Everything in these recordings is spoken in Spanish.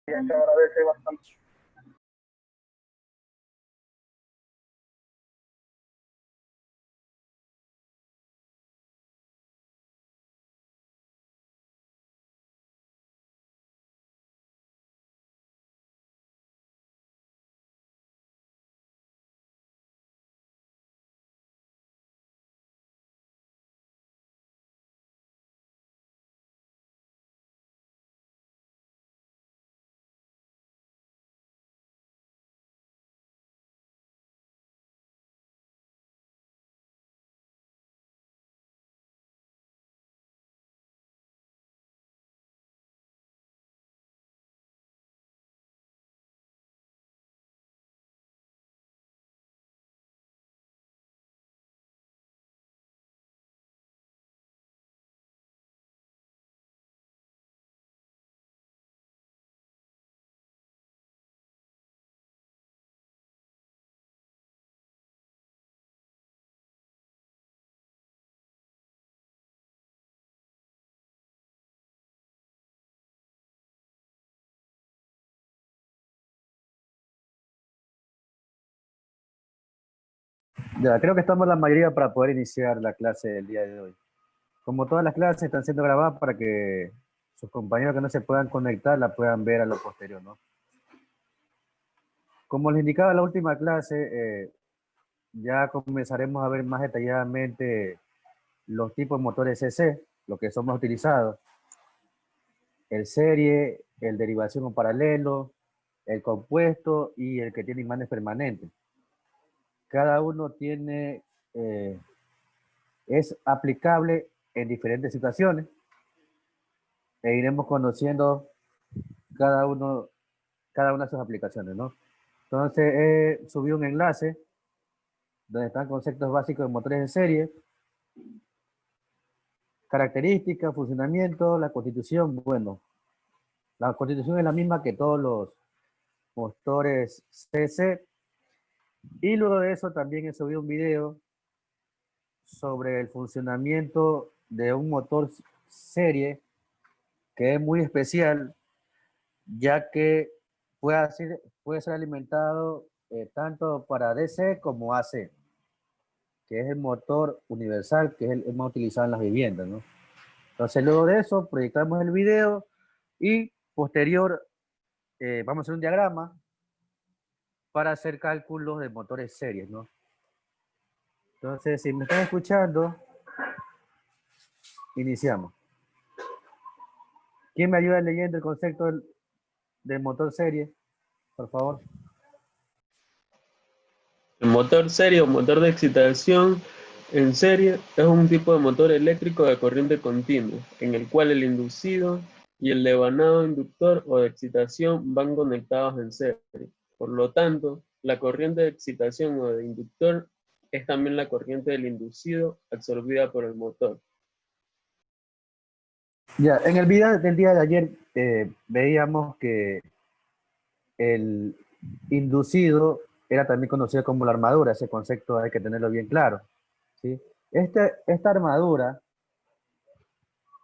agradece bastante. Ya, creo que estamos la mayoría para poder iniciar la clase del día de hoy. Como todas las clases están siendo grabadas para que sus compañeros que no se puedan conectar la puedan ver a lo posterior, ¿no? Como les indicaba en la última clase, ya comenzaremos a ver más detalladamente los tipos de motores CC, lo que son más utilizados, el serie, el derivación o paralelo, el compuesto y el que tiene imanes permanentes. Cada uno tiene, es aplicable en diferentes situaciones e iremos conociendo cada uno, cada una de sus aplicaciones, ¿no? Entonces, subí un enlace donde están conceptos básicos de motores en serie, características, funcionamiento, la constitución. Bueno, la constitución es la misma que todos los motores CC. Y luego de eso también he subido un video sobre el funcionamiento de un motor serie que es muy especial, ya que puede ser alimentado tanto para DC como AC, que es el motor universal, que es el más utilizado en las viviendas, ¿no? Entonces, luego de eso, proyectamos el video y posterior vamos a hacer un diagrama para hacer cálculos de motores series, ¿no? Entonces, si me están escuchando, iniciamos. ¿Quién me ayuda leyendo el concepto del motor serie? Por favor. El motor serie o motor de excitación en serie es un tipo de motor eléctrico de corriente continua, en el cual el inducido y el devanado inductor o de excitación van conectados en serie. Por lo tanto, la corriente de excitación o de inductor es también la corriente del inducido absorbida por el motor. Ya, en el video del día de ayer veíamos que el inducido era también conocido como la armadura. Ese concepto hay que tenerlo bien claro, ¿sí? Esta armadura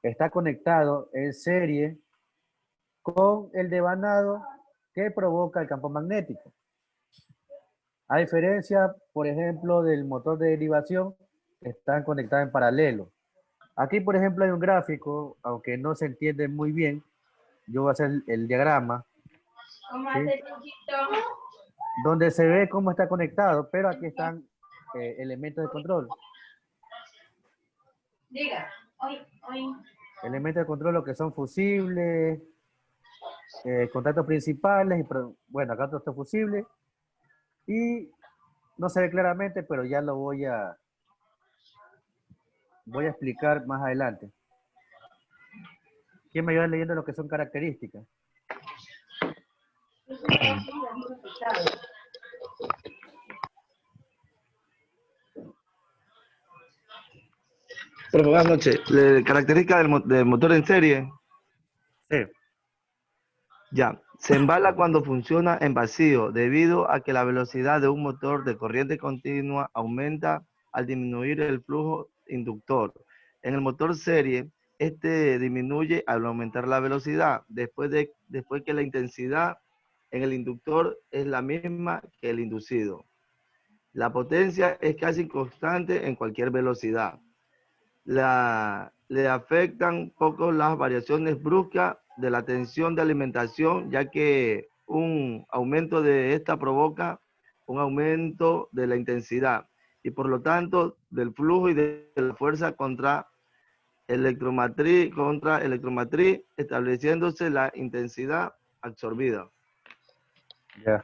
está conectado en serie con el devanado que provoca el campo magnético. A diferencia, por ejemplo, del motor de derivación, que están conectados en paralelo. Aquí, por ejemplo, hay un gráfico, aunque no se entiende muy bien. Yo voy a hacer el diagrama, ¿sí? Donde se ve cómo está conectado, pero aquí están elementos de control. Diga, hoy. Elementos de control, lo que son fusibles, contactos principales, y, bueno, acá todo está fusible. Y no se ve claramente, pero ya lo voy a explicar más adelante. ¿Quién me ayuda leyendo lo que son características? Pero buenas noches. Característica del motor en serie. Sí. Ya. Se embala cuando funciona en vacío, debido a que la velocidad de un motor de corriente continua aumenta al disminuir el flujo inductor. En el motor serie, este disminuye al aumentar la velocidad, después que la intensidad en el inductor es la misma que el inducido. La potencia es casi constante en cualquier velocidad. Le afectan poco las variaciones bruscas de la tensión de alimentación, ya que un aumento de esta provoca un aumento de la intensidad y por lo tanto del flujo y de la fuerza contra electromatriz, estableciéndose la intensidad absorbida. Ya.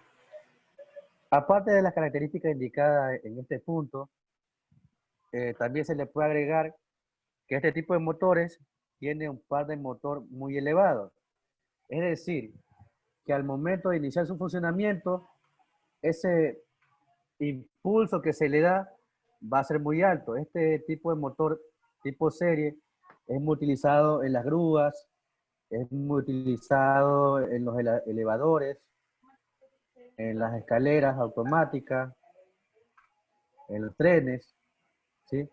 Aparte de las características indicadas en este punto, también se le puede agregar que este tipo de motores tiene un par de motor muy elevado. Es decir, que al momento de iniciar su funcionamiento, ese impulso que se le da va a ser muy alto. Este tipo de motor tipo serie es muy utilizado en las grúas, es muy utilizado en los elevadores, en las escaleras automáticas, en los trenes, ¿sí?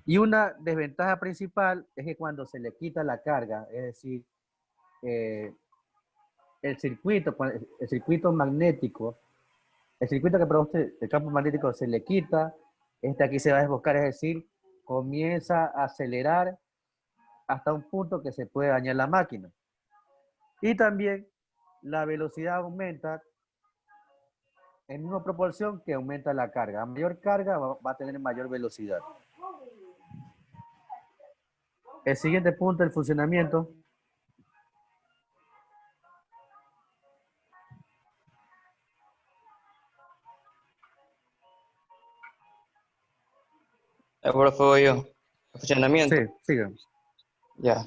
Y una desventaja principal es que cuando se le quita la carga, es decir, el circuito magnético, el circuito que produce el campo magnético se le quita, aquí se va a desbocar, es decir, comienza a acelerar hasta un punto que se puede dañar la máquina. Y también la velocidad aumenta en misma proporción que aumenta la carga. A mayor carga va a tener mayor velocidad. El siguiente punto, el funcionamiento. Por favor, yo. Funcionamiento. Sí, sigan. Ya.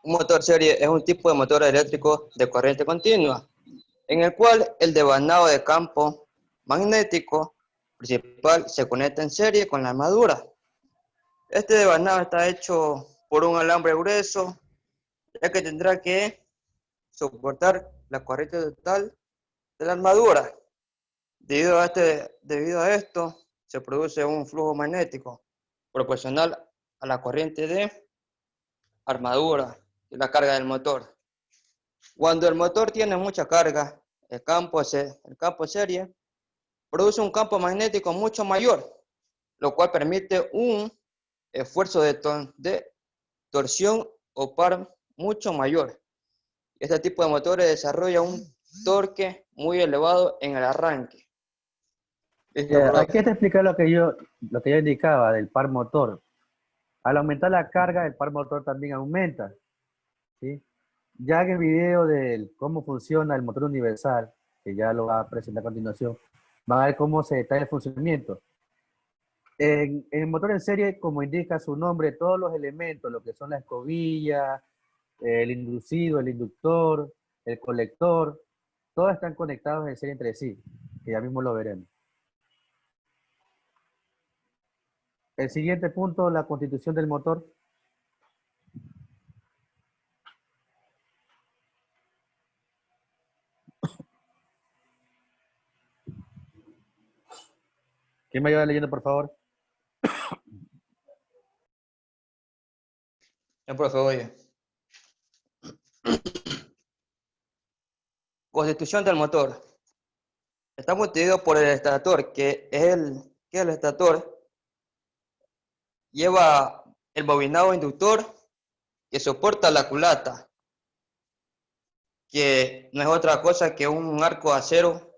Un motor serie es un tipo de motor eléctrico de corriente continua, en el cual el devanado de campo magnético principal se conecta en serie con la armadura. Este devanado está hecho por un alambre grueso, ya que tendrá que soportar la corriente total de la armadura. Debido a esto, se produce un flujo magnético proporcional a la corriente de armadura y la carga del motor. Cuando el motor tiene mucha carga, el campo serie produce un campo magnético mucho mayor, lo cual permite un esfuerzo de torsión o par mucho mayor. Este tipo de motores desarrolla un torque muy elevado en el arranque. Aquí te explicar lo que yo indicaba del par motor. Al aumentar la carga, el par motor también aumenta, ¿sí? Ya en el video de cómo funciona el motor universal, que ya lo va a presentar a continuación, van a ver cómo se detalla el funcionamiento. En el motor en serie, como indica su nombre, todos los elementos, lo que son la escobilla, el inducido, el inductor, el colector, todos están conectados en serie entre sí, que ya mismo lo veremos. El siguiente punto, la constitución del motor. ¿Quién me ayuda leyendo, por favor? Por favor, oye. Constitución del motor. Está constituido por el estator, que el estator lleva el bobinado inductor que soporta la culata, que no es otra cosa que un arco de acero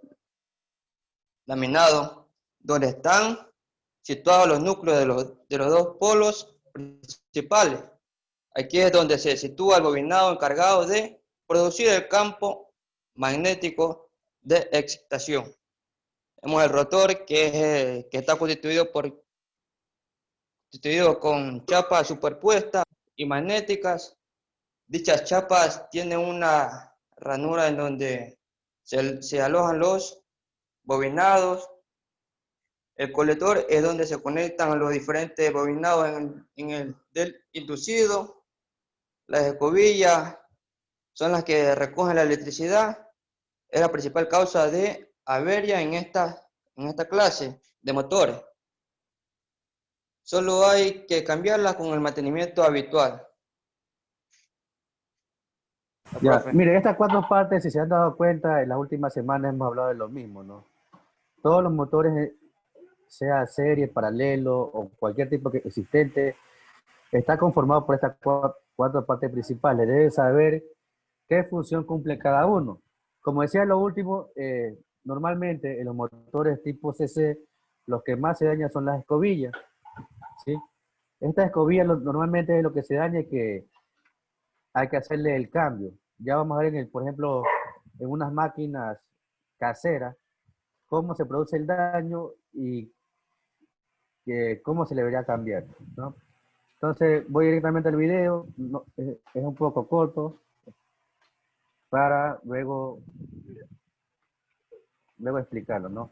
laminado, donde están situados los núcleos de los dos polos principales. Aquí es donde se sitúa el bobinado encargado de producir el campo magnético de excitación. Tenemos el rotor que está constituido con chapas superpuestas y magnéticas. Dichas chapas tienen una ranura en donde se alojan los bobinados. El colector es donde se conectan los diferentes bobinados en el del inducido. Las escobillas son las que recogen la electricidad. Es la principal causa de avería en esta clase de motores. Solo hay que cambiarlas con el mantenimiento habitual. Ya, Profe. miren, estas 4 partes, si se han dado cuenta, en las últimas semanas hemos hablado de lo mismo, ¿no? Todos los motores, sea serie, paralelo o cualquier tipo existente, está conformado por estas 4 partes principales. Debes saber qué función cumple cada uno. Como decía lo último, normalmente en los motores tipo CC, los que más se dañan son las escobillas, ¿sí? Esta escobilla normalmente es lo que se daña y que hay que hacerle el cambio. Ya vamos a ver, por ejemplo, en unas máquinas caseras, cómo se produce el daño y cómo se le debería cambiar, ¿no? Entonces, voy directamente al video, no, es un poco corto, para luego explicarlo, ¿no?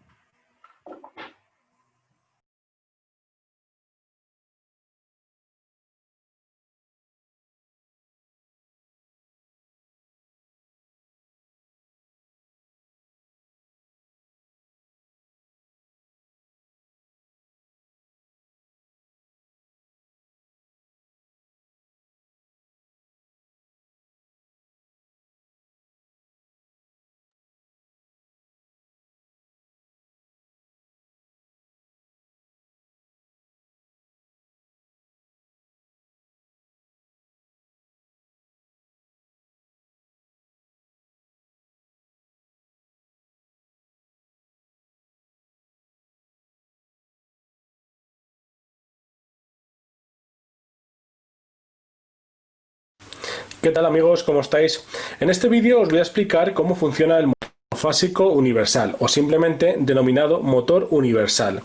¿Qué tal amigos? ¿Cómo estáis? En este vídeo os voy a explicar cómo funciona el motor monofásico universal o simplemente denominado motor universal.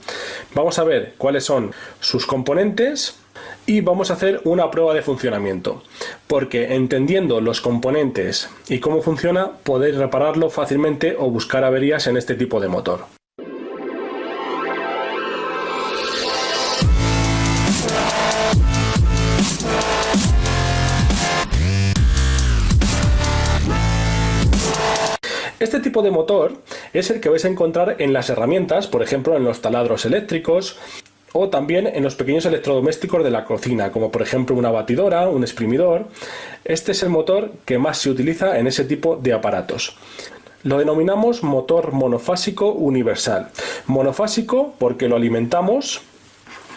Vamos a ver cuáles son sus componentes y vamos a hacer una prueba de funcionamiento, porque entendiendo los componentes y cómo funciona podéis repararlo fácilmente o buscar averías en este tipo de motor. Este tipo de motor es el que vais a encontrar en las herramientas, por ejemplo en los taladros eléctricos o también en los pequeños electrodomésticos de la cocina, como por ejemplo una batidora, un exprimidor. Este es el motor que más se utiliza en ese tipo de aparatos. Lo denominamos motor monofásico universal. Monofásico porque lo alimentamos,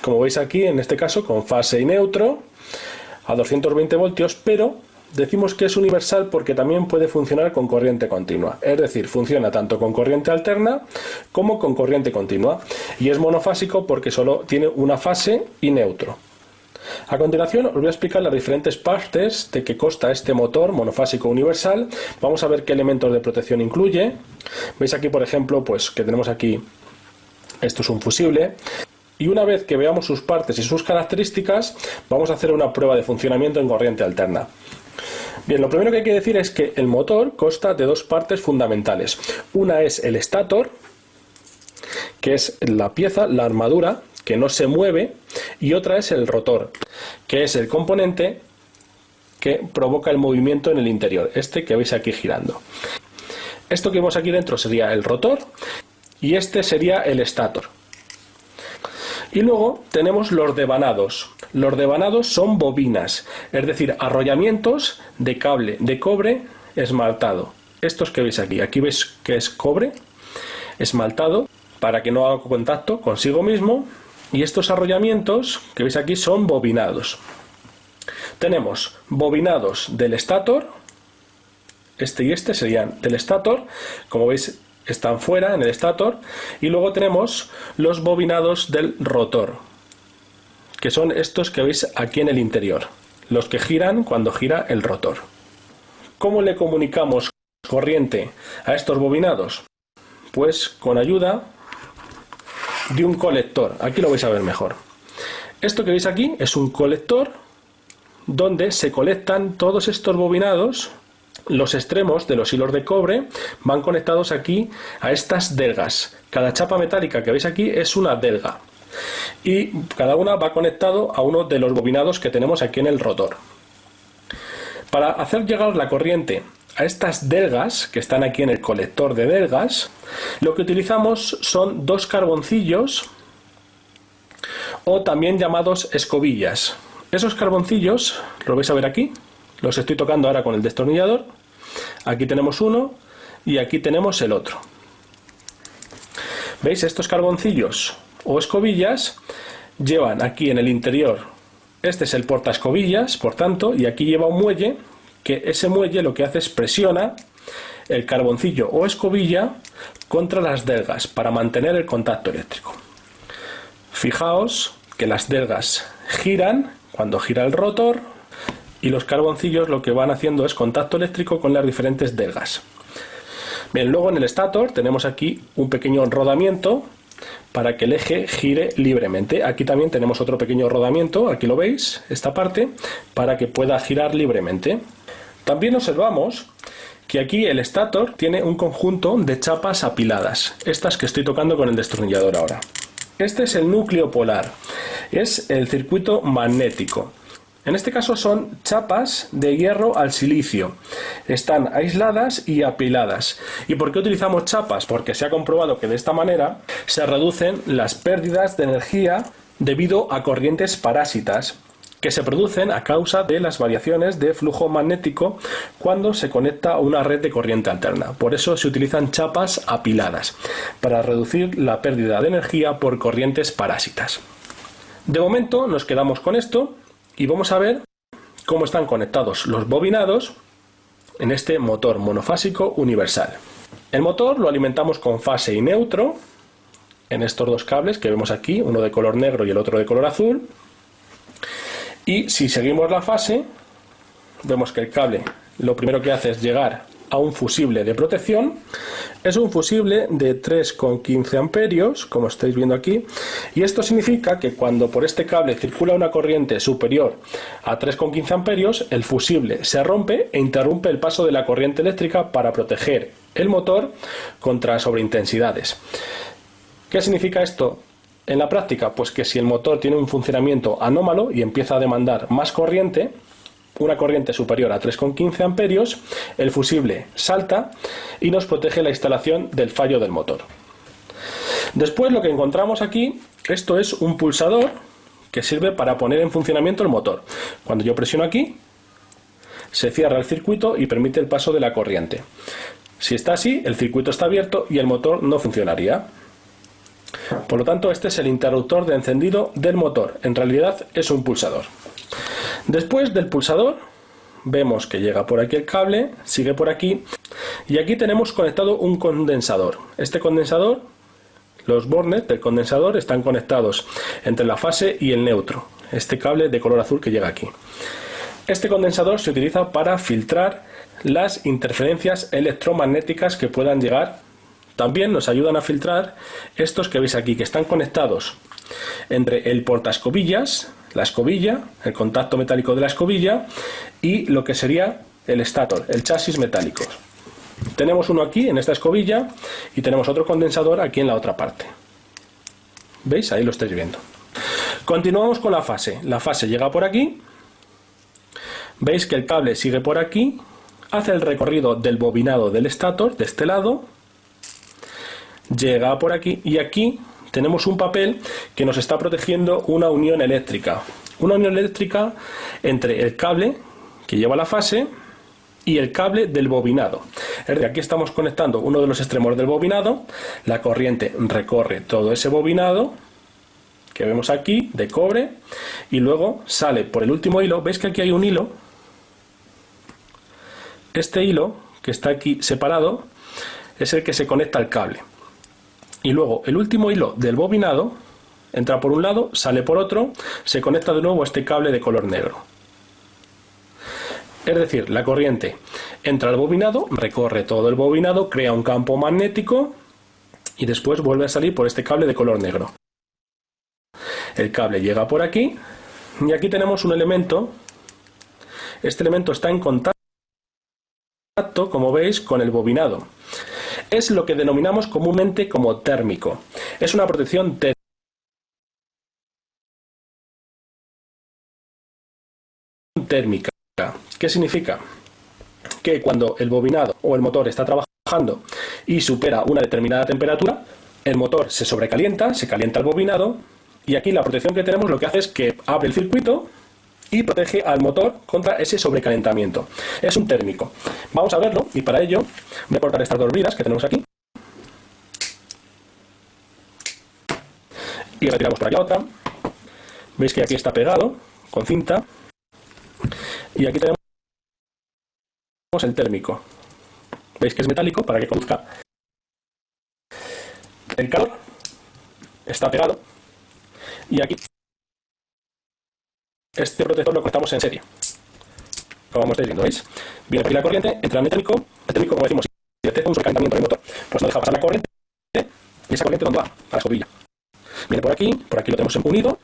como veis aquí en este caso, con fase y neutro a 220 voltios, pero decimos que es universal porque también puede funcionar con corriente continua, es decir, funciona tanto con corriente alterna como con corriente continua, y es monofásico porque solo tiene una fase y neutro. A continuación os voy a explicar las diferentes partes de que consta este motor monofásico universal. Vamos a ver qué elementos de protección incluye. Veis aquí por ejemplo pues que tenemos aquí, esto es un fusible. Y una vez que veamos sus partes y sus características, vamos a hacer una prueba de funcionamiento en corriente alterna. Bien, lo primero que hay que decir es que el motor consta de 2 partes fundamentales. Una es el estator, que es la pieza, la armadura, que no se mueve, y otra es el rotor, que es el componente que provoca el movimiento en el interior, este que veis aquí girando. Esto que vemos aquí dentro sería el rotor y este sería el estator. Y luego tenemos los devanados. Los devanados son bobinas, es decir, arrollamientos de cable de cobre esmaltado. Estos que veis aquí, aquí veis que es cobre esmaltado para que no haga contacto consigo mismo, y estos arrollamientos que veis aquí son bobinados. Tenemos bobinados del estator, este y este serían del estator, como veis están fuera en el estator, y luego tenemos los bobinados del rotor, que son estos que veis aquí en el interior, los que giran cuando gira el rotor. ¿Cómo le comunicamos corriente a estos bobinados? Pues con ayuda de un colector. Aquí lo vais a ver mejor. Esto que veis aquí es un colector donde se colectan todos estos bobinados. Los extremos de los hilos de cobre van conectados aquí a estas delgas. Cada chapa metálica que veis aquí es una delga y cada una va conectado a uno de los bobinados que tenemos aquí en el rotor. Para hacer llegar la corriente a estas delgas que están aquí en el colector de delgas, lo que utilizamos son 2 carboncillos o también llamados escobillas. Esos carboncillos, lo vais a ver aquí, los estoy tocando ahora con el destornillador. Aquí tenemos uno y aquí tenemos el otro. ¿Veis? Estos carboncillos o escobillas llevan aquí en el interior, este es el portaescobillas, por tanto, y aquí lleva un muelle, que ese muelle lo que hace es presiona el carboncillo o escobilla contra las delgas para mantener el contacto eléctrico. Fijaos que las delgas giran cuando gira el rotor y los carboncillos lo que van haciendo es contacto eléctrico con las diferentes delgas. Bien, luego en el estator tenemos aquí un pequeño rodamiento para que el eje gire libremente. Aquí también tenemos otro pequeño rodamiento, aquí lo veis, esta parte, para que pueda girar libremente. También observamos que aquí el estator tiene un conjunto de chapas apiladas, estas que estoy tocando con el destornillador ahora. Este es el núcleo polar, es el circuito magnético. En este caso son chapas de hierro al silicio. Están aisladas y apiladas. ¿Y por qué utilizamos chapas? Porque se ha comprobado que de esta manera se reducen las pérdidas de energía debido a corrientes parásitas que se producen a causa de las variaciones de flujo magnético cuando se conecta a una red de corriente alterna. Por eso se utilizan chapas apiladas, para reducir la pérdida de energía por corrientes parásitas. De momento nos quedamos con esto. Y vamos a ver cómo están conectados los bobinados en este motor monofásico universal. El motor lo alimentamos con fase y neutro en estos dos cables que vemos aquí, uno de color negro y el otro de color azul. Y si seguimos la fase, vemos que el cable lo primero que hace es llegar a un fusible de protección. Es un fusible de 3,15 amperios, como estáis viendo aquí, y esto significa que cuando por este cable circula una corriente superior a 3,15 amperios, el fusible se rompe e interrumpe el paso de la corriente eléctrica para proteger el motor contra sobreintensidades. ¿Qué significa esto en la práctica? Pues que si el motor tiene un funcionamiento anómalo y empieza a demandar más corriente, una corriente superior a 3,15 amperios, el fusible salta y nos protege la instalación del fallo del motor. Después lo que encontramos aquí, esto es un pulsador que sirve para poner en funcionamiento el motor. Cuando yo presiono aquí, se cierra el circuito y permite el paso de la corriente. Si está así, el circuito está abierto y el motor no funcionaría. Por lo tanto, este es el interruptor de encendido del motor. En realidad es un pulsador. Después del pulsador vemos que llega por aquí el cable, sigue por aquí y aquí tenemos conectado un condensador. Este condensador, los bornes del condensador están conectados entre la fase y el neutro. Este cable de color azul que llega aquí. Este condensador se utiliza para filtrar las interferencias electromagnéticas que puedan llegar. También nos ayudan a filtrar estos que veis aquí, que están conectados entre el portaescobillas, la escobilla, el contacto metálico de la escobilla y lo que sería el estator, el chasis metálico. Tenemos uno aquí en esta escobilla y tenemos otro condensador aquí en la otra parte. ¿Veis? Ahí lo estáis viendo. Continuamos con la fase. La fase llega por aquí. Veis que el cable sigue por aquí, hace el recorrido del bobinado del estator de este lado, llega por aquí y aquí tenemos un papel que nos está protegiendo una unión eléctrica. Una unión eléctrica entre el cable que lleva la fase y el cable del bobinado. Es decir, aquí estamos conectando uno de los extremos del bobinado, la corriente recorre todo ese bobinado que vemos aquí de cobre y luego sale por el último hilo. ¿Veis que aquí hay un hilo? Este hilo que está aquí separado es el que se conecta al cable. Y luego el último hilo del bobinado entra por un lado, sale por otro, se conecta de nuevo a este cable de color negro. Es decir, la corriente entra al bobinado, recorre todo el bobinado, crea un campo magnético y después vuelve a salir por este cable de color negro. El cable llega por aquí y aquí tenemos un elemento. Este elemento está en contacto, como veis, con el bobinado. Es lo que denominamos comúnmente como térmico. Es una protección térmica. ¿Qué significa? Que cuando el bobinado o el motor está trabajando y supera una determinada temperatura, el motor se sobrecalienta, se calienta el bobinado Y aquí la protección que tenemos lo que hace es que abre el circuito y protege al motor contra ese sobrecalentamiento. Es un térmico. Vamos a verlo y para ello voy a cortar estas dos vidas que tenemos aquí. Y retiramos por aquí la otra. Veis que aquí está pegado con cinta. Y aquí tenemos el térmico. Veis que es metálico para que conduzca el calor. Está pegado. Y aquí este protector lo conectamos en serie. Como estáis viendo, ¿veis? Viene por aquí la corriente, entra en el térmico, como decimos, si detecta un sobrecalentamiento del motor, pues no deja pasar la corriente, y esa corriente ¿dónde va? A la escobilla. Viene por aquí lo tenemos unido,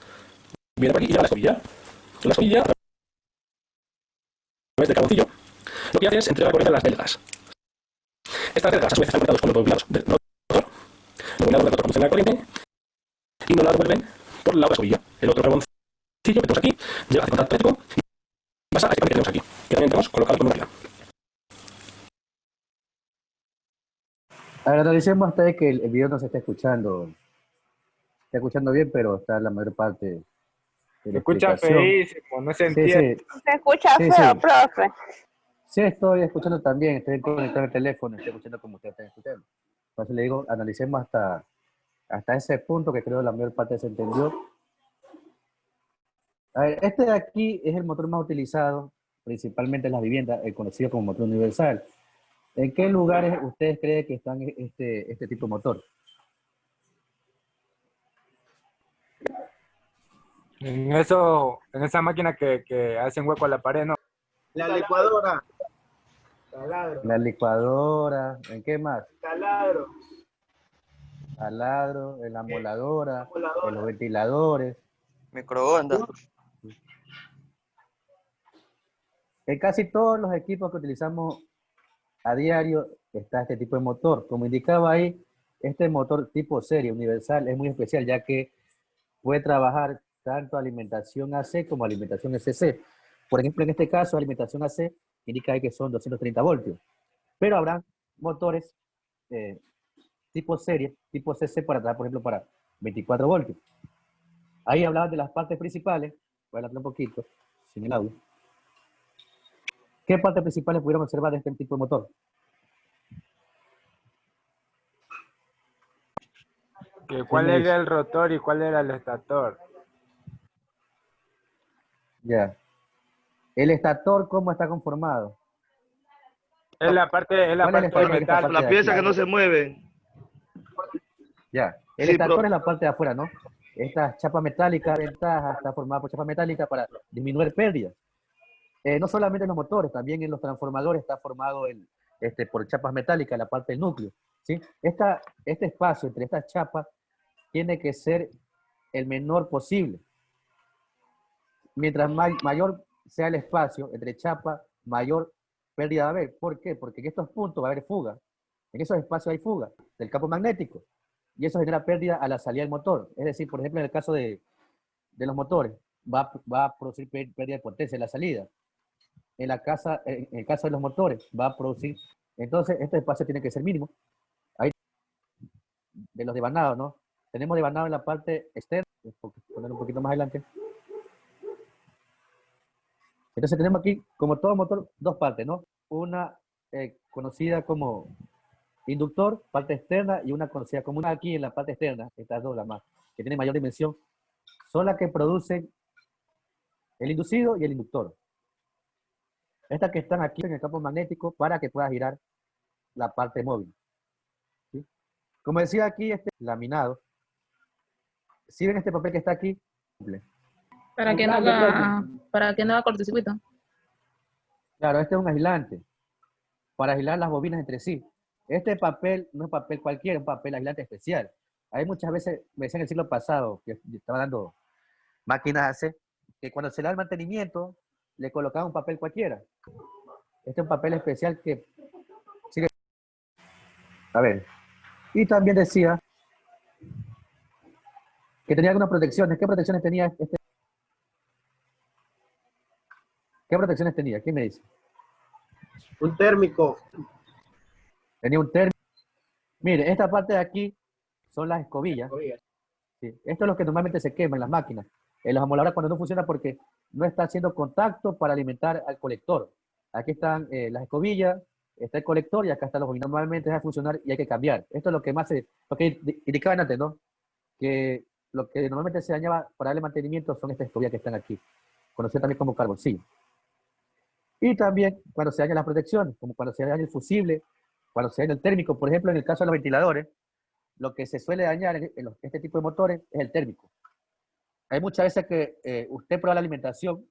viene por aquí y llega a la escobilla. La escobilla, a través del carboncillo, lo que hace es entregar la corriente a las belgas. Estas belgas a su vez están conectadas con los bobinados del motor, los bobinados del motor conducen la corriente y nos la devuelven por la otra escobilla. El otro carboncillo que tenemos aquí llega a contacto eléctrico y pasa a este panel que tenemos aquí, que también tenemos colocado con una pila. Ahora analicemos hasta que el video no se está escuchando bien, pero está la mayor parte de Se la escucha explicación. feísimo, no se entiende. Sí. Se escucha Sí, feo, sí. profe. Sí, estoy escuchando también, estoy conectado al teléfono, estoy escuchando como ustedes están escuchando. Entonces le digo, analicemos hasta ese punto que creo la mayor parte se entendió. A ver, este de aquí es el motor más utilizado, principalmente en las viviendas, el conocido como motor universal. ¿En qué lugares ustedes creen que están este tipo de motor? En esa máquina que hacen hueco a la pared, ¿no? La licuadora. La licuadora, ¿en qué más? Taladro. Taladro, en la moladora, en los ventiladores. Microondas. En casi todos los equipos que utilizamos a diario está este tipo de motor. Como indicaba ahí, este motor tipo serie universal es muy especial, ya que puede trabajar tanto alimentación AC como alimentación SC. Por ejemplo, en este caso, alimentación AC indica ahí que son 230 voltios. Pero habrá motores tipo serie, tipo CC para trabajar, por ejemplo, para 24 voltios. Ahí hablaban de las partes principales. Voy a hablar un poquito, sin el audio. ¿Qué partes principales pudieron observar de este tipo de motor? ¿Cuál era el rotor y cuál era el estator? Ya. ¿El estator cómo está conformado? Es la parte ¿Cuál es el de estator de esta metal. parte La de pieza aquí? que no se mueve. Ya. El Sí, estator pero- es la parte de afuera, ¿no? Esta chapa metálica, ventaja, está formada por chapa metálica para disminuir pérdidas. No solamente en los motores, también en los transformadores está formado por chapas metálicas, la parte del núcleo, ¿sí? Este espacio entre estas chapas tiene que ser el menor posible. Mientras mayor sea el espacio entre chapas, mayor pérdida va a haber. ¿Por qué? Porque en estos puntos va a haber fuga. En esos espacios hay fuga del campo magnético. Y eso genera pérdida a la salida del motor. Es decir, por ejemplo, en el caso de los motores, va a producir pérdida de potencia en la salida. En el caso de los motores, va a producir. Entonces, este espacio tiene que ser mínimo. Ahí, de los devanados, ¿no? Tenemos devanado en la parte externa. Ponerlo un poquito más adelante. Entonces, tenemos aquí, como todo motor, dos partes, ¿no? Una conocida como inductor, parte externa, y una conocida como una aquí en la parte externa, estas dos las más, que tienen mayor dimensión, son las que producen el inducido y el inductor. Estas que están aquí en el campo magnético para que pueda girar la parte móvil. ¿Sí? Como decía aquí, este laminado, si ven este papel que está aquí, ¿Para qué no va cortocircuito? claro, este es un aislante para aislar las bobinas entre sí. Este papel no es papel cualquiera, es un papel aislante especial. Hay muchas veces, me decía en el siglo pasado, que estaba dando máquinas AC, que cuando se le da el mantenimiento, le colocaban un papel cualquiera. Este es un papel especial que sigue. A ver. Y también decía que tenía algunas protecciones. ¿Qué protecciones tenía este? ¿Qué protecciones tenía? ¿Quién me dice? Un térmico. Tenía un térmico. Mire, esta parte de aquí son las escobillas. ¿sí? Esto es lo que normalmente se quema en las máquinas. En los amoladores cuando no funciona porque no está haciendo contacto para alimentar al colector. Aquí están las escobillas, está el colector y acá está los bobinos. Normalmente deja de funcionar y hay que cambiar. Esto es lo que más lo que indicaban antes, ¿no? Que lo que normalmente se dañaba para darle mantenimiento son estas escobillas que están aquí, conocidas también como carboncillo. Y también cuando se daña la protección, como cuando se daña el fusible, cuando se daña el térmico, por ejemplo, en el caso de los ventiladores, lo que se suele dañar en este tipo de motores es el térmico. Hay muchas veces que usted prueba la alimentación,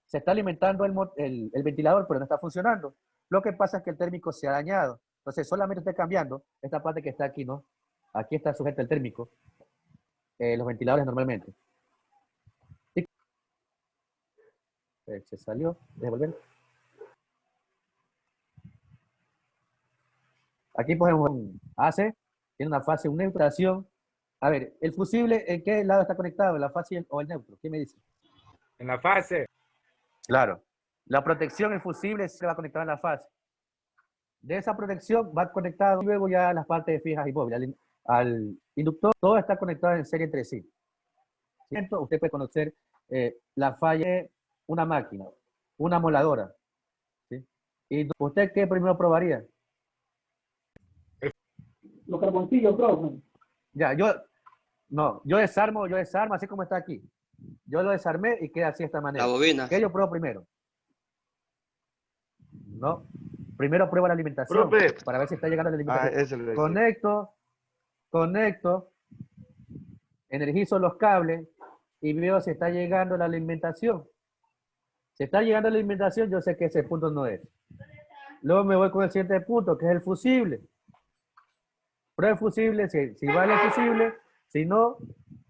se está alimentando el ventilador, pero no está funcionando. Lo que pasa es que el térmico se ha dañado. Entonces, solamente está cambiando esta parte que está aquí, ¿no? Aquí está sujeto el térmico. Los ventiladores normalmente. Se salió. Devolver. Aquí ponemos un AC, tiene una fase, una neutralización. A ver, ¿el fusible en qué lado está conectado? ¿En la fase o el neutro? ¿Qué me dice? En la fase. Claro. La protección, el fusible, se va conectado en la fase. De esa protección va conectado luego ya a las partes fijas y móviles. Al inductor, todo está conectado en serie entre sí. Usted puede conocer la falla de una máquina, una moladora. ¿Sí? ¿Y usted qué primero probaría? Los carboncillos, bro. Ya, yo desarmo así como está aquí. Yo lo desarmé y queda así de esta manera. La bobina. ¿Qué yo pruebo primero? No. Primero pruebo la alimentación. Profe. Para ver si está llegando la alimentación. Eso le decía. Conecto, energizo los cables y veo si está llegando la alimentación. Si está llegando la alimentación, yo sé que ese punto no es. Luego me voy con el siguiente punto, que es el fusible. Prueba el fusible, si vale el fusible, si no,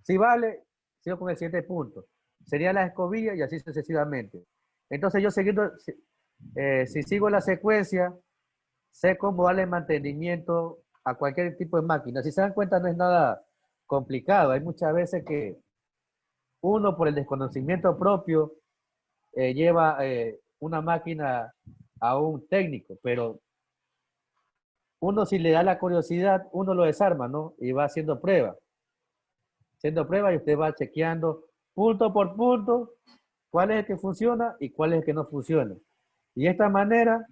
si vale, sigo con el siguiente punto. Sería la escobilla y así sucesivamente. Entonces yo siguiendo, si sigo la secuencia, sé cómo darle mantenimiento a cualquier tipo de máquina. Si se dan cuenta, no es nada complicado. Hay muchas veces que uno, por el desconocimiento propio, lleva una máquina a un técnico, pero uno, si le da la curiosidad, uno lo desarma, ¿no? Y va haciendo pruebas. Haciendo pruebas y usted va chequeando punto por punto cuál es el que funciona y cuál es el que no funciona. Y de esta manera,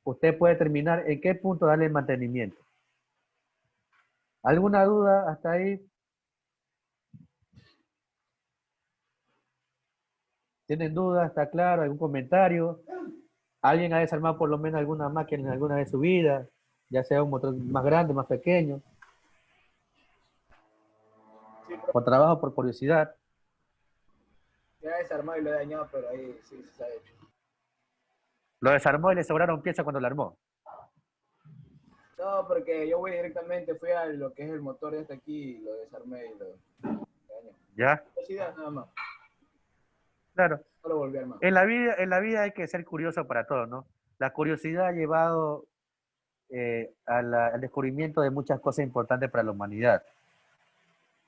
usted puede determinar en qué punto darle mantenimiento. ¿Alguna duda hasta ahí? ¿Tienen dudas? ¿Está claro? ¿Algún comentario? ¿Alguien ha desarmado por lo menos alguna máquina en alguna de su vida? Ya sea un motor más grande, más pequeño. Sí, Por trabajo, por curiosidad. ya desarmado y lo he dañado, pero ahí sí se ha hecho. Lo desarmó y le sobraron piezas cuando lo armó. No, porque yo fui a lo que es el motor de este aquí y lo desarmé y lo dañé. ¿Ya? Curiosidad nada más. Claro. No lo volví a armar. En la vida hay que ser curioso para todo, ¿no? La curiosidad ha llevado al descubrimiento de muchas cosas importantes para la humanidad.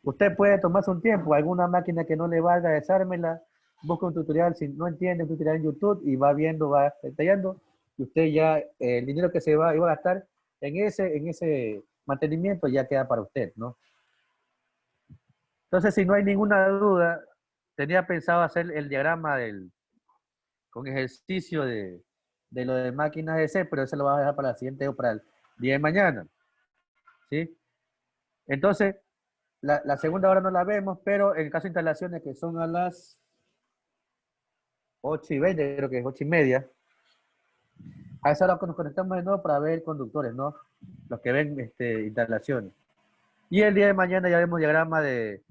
Usted puede tomarse un tiempo, alguna máquina que no le valga, desármela, busca un tutorial, si no entiende, un tutorial en YouTube y va viendo, va detallando, y usted ya, el dinero que iba a gastar en ese mantenimiento ya queda para usted, ¿no? Entonces, si no hay ninguna duda, tenía pensado hacer el diagrama con ejercicio de lo de máquinas de C, pero eso lo voy a dejar para la siguiente o para el día de mañana. ¿Sí? Entonces, la segunda hora no la vemos, pero en el caso de instalaciones que son a las 8:20, creo que es 8:30, a esa hora nos conectamos de nuevo para ver conductores, ¿no? Los que ven instalaciones. Y el día de mañana ya vemos diagrama de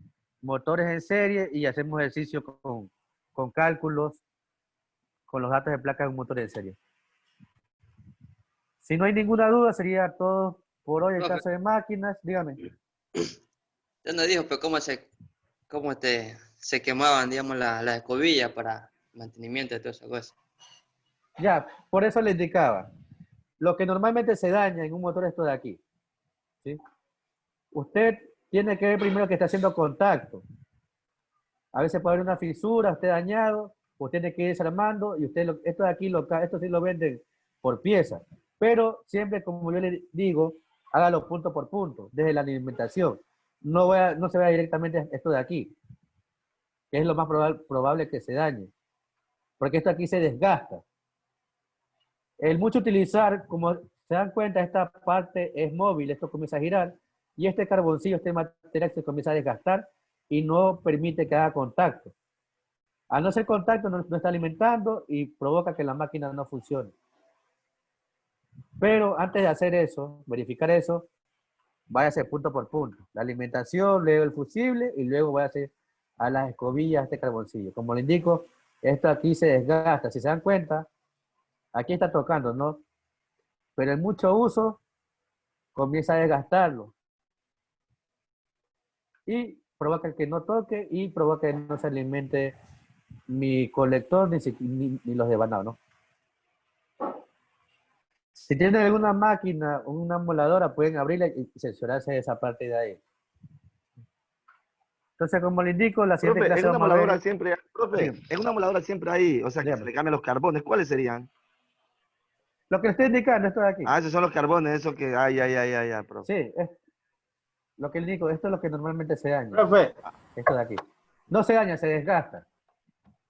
motores en serie y hacemos ejercicio con cálculos, con los datos de placas de un motor en serie. Si no hay ninguna duda, sería todo por hoy el caso de máquinas. Dígame. Ya nos dijo, pero cómo se quemaban, digamos, las escobillas para mantenimiento de todas esas cosas. Ya, por eso le indicaba. Lo que normalmente se daña en un motor es esto de aquí. ¿Sí? Usted tiene que ver primero que está haciendo contacto. A veces puede haber una fisura, usted dañado, usted tiene que ir desarmando y usted, esto de aquí, esto sí lo venden por pieza. Pero siempre, como yo le digo, hágalo punto por punto, desde la alimentación. no se vea directamente esto de aquí, que es lo más probable que se dañe, porque esto aquí se desgasta. El mucho utilizar, como se dan cuenta, esta parte es móvil, esto comienza a girar, y este carboncillo, este material se comienza a desgastar y no permite que haga contacto. Al no hacer contacto, no está alimentando y provoca que la máquina no funcione. Pero antes de hacer eso, verificar eso, váyase punto por punto. La alimentación, luego el fusible y luego váyase a las escobillas, este carboncillo. Como le indico, esto aquí se desgasta. Si se dan cuenta, aquí está tocando, ¿no? Pero en mucho uso comienza a desgastarlo. Y provoca que no toque y provoca que no se alimente mi colector ni los devanados, ¿no? Si tienen alguna máquina o una emuladora, pueden abrirla y censurarse de esa parte de ahí. Entonces, como le indico, la siguiente Profe, clase en una vamos a ver... emuladora siempre, profe, en una emuladora siempre hay, o sea, que se le cambian los carbones. ¿Cuáles serían? Lo que le estoy indicando, esto de aquí. Ah, esos son los carbones, eso que, profe. Sí, lo que le digo, esto es lo que normalmente se daña. Profe. Esto de aquí. No se daña, se desgasta.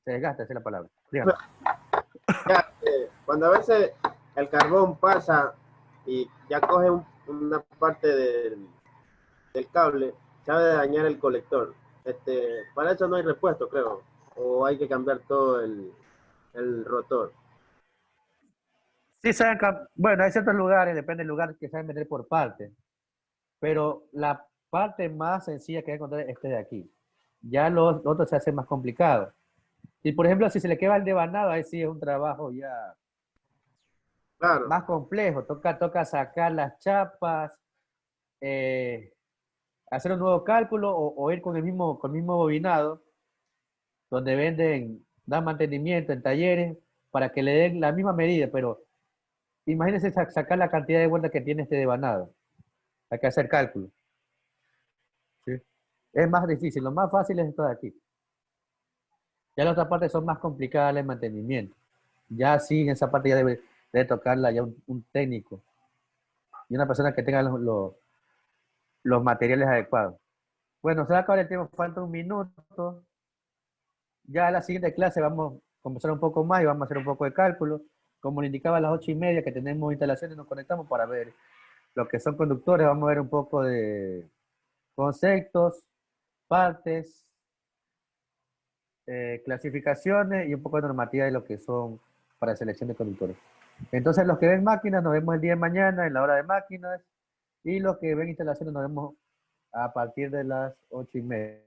Se desgasta, esa es la palabra. Dígame. Ya, cuando a veces el carbón pasa y ya coge una parte del cable, sabe dañar el colector. Para eso no hay repuesto, creo. O hay que cambiar todo el rotor. Sí, saben, bueno, hay ciertos lugares, depende del lugar, que saben vender por partes. Pero la parte más sencilla que hay que encontrar es este de aquí. Ya los otros se hace más complicado. Y por ejemplo, si se le queda el devanado, ahí sí es un trabajo ya claro, más complejo. Toca sacar las chapas, hacer un nuevo cálculo o ir con el mismo bobinado, donde dan mantenimiento en talleres para que le den la misma medida, pero imagínense sacar la cantidad de vueltas que tiene este devanado. Hay que hacer cálculo. ¿Sí? Es más difícil, lo más fácil es esto de aquí. Ya las otras partes son más complicadas el mantenimiento. Ya sí, en esa parte ya debe tocarla ya un técnico y una persona que tenga los materiales adecuados. Bueno, se va a acabar el tiempo, falta un minuto. Ya en la siguiente clase vamos a conversar un poco más y vamos a hacer un poco de cálculo. Como le indicaba a las 8:30 que tenemos instalaciones, nos conectamos para ver lo que son conductores. Vamos a ver un poco de conceptos, partes, clasificaciones y un poco de normativa de lo que son para selección de conductores. Entonces, los que ven máquinas, nos vemos el día de mañana en la hora de máquinas, y los que ven instalaciones nos vemos a partir de las 8:30.